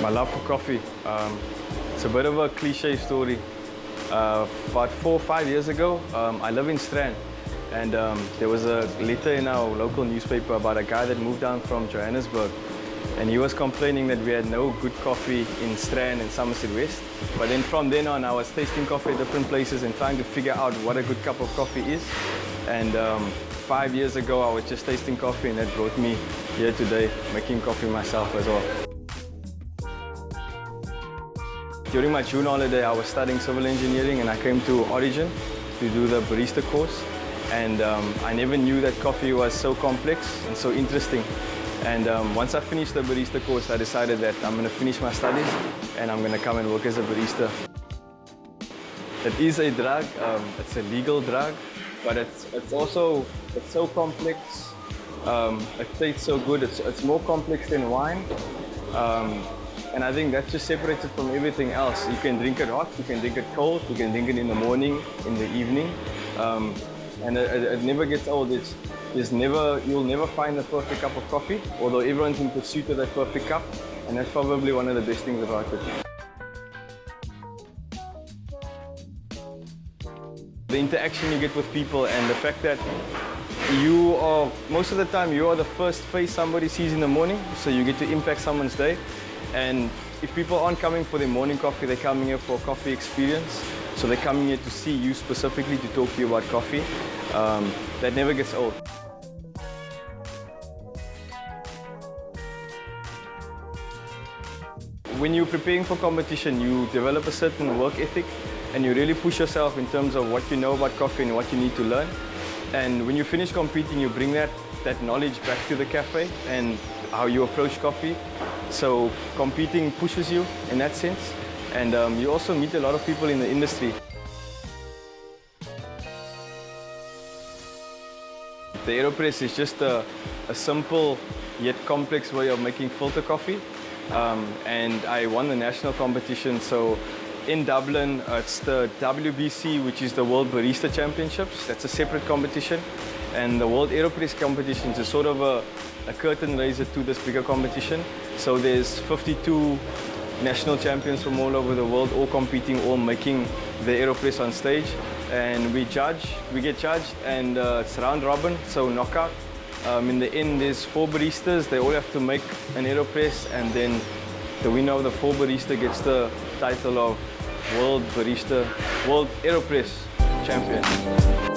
My love for coffee. It's a bit of a cliche story. About 4 or 5 years ago, I live in Strand, and there was a letter in our local newspaper about a guy that moved down from Johannesburg, and he was complaining that we had no good coffee in Strand and Somerset West. But then from then on, I was tasting coffee at different places and trying to figure out what a good cup of coffee is. And 5 years ago, I was just tasting coffee, and that brought me here today, making coffee myself as well. During my June holiday, I was studying civil engineering, and I came to Origin to do the barista course. And I never knew that coffee was so complex and so interesting. And once I finished the barista course, I decided that I'm going to finish my studies and I'm going to come and work as a barista. It is a drug, it's a legal drug, but it's so complex. It tastes so good. It's more complex than wine. And I think that just separates it from everything else. You can drink it hot, you can drink it cold, you can drink it in the morning, in the evening. And it never gets old. You'll never find the perfect cup of coffee, although everyone's in pursuit of that perfect cup, and that's probably one of the best things about it. The interaction you get with people and the fact that most of the time, you are the first face somebody sees in the morning, so you get to impact someone's day. And if people aren't coming for their morning coffee, they're coming here for a coffee experience. So they're coming here to see you specifically, to talk to you about coffee. That never gets old. When you're preparing for competition, you develop a certain work ethic and you really push yourself in terms of what you know about coffee and what you need to learn. And when you finish competing, you bring that knowledge back to the cafe and how you approach coffee. So competing pushes you in that sense. And you also meet a lot of people in the industry. The AeroPress is just a simple yet complex way of making filter coffee. And I won the national competition. So in Dublin, it's the WBC, which is the World Barista Championships. That's a separate competition. And the World AeroPress competition is sort of a curtain raiser to this bigger competition. So there's 52 national champions from all over the world, all competing, all making the AeroPress on stage. And we get judged, and it's round robin, so knockout. In the end, there's 4 baristas. They all have to make an AeroPress, and then the winner of the 4 barista gets the title of World AeroPress Champion.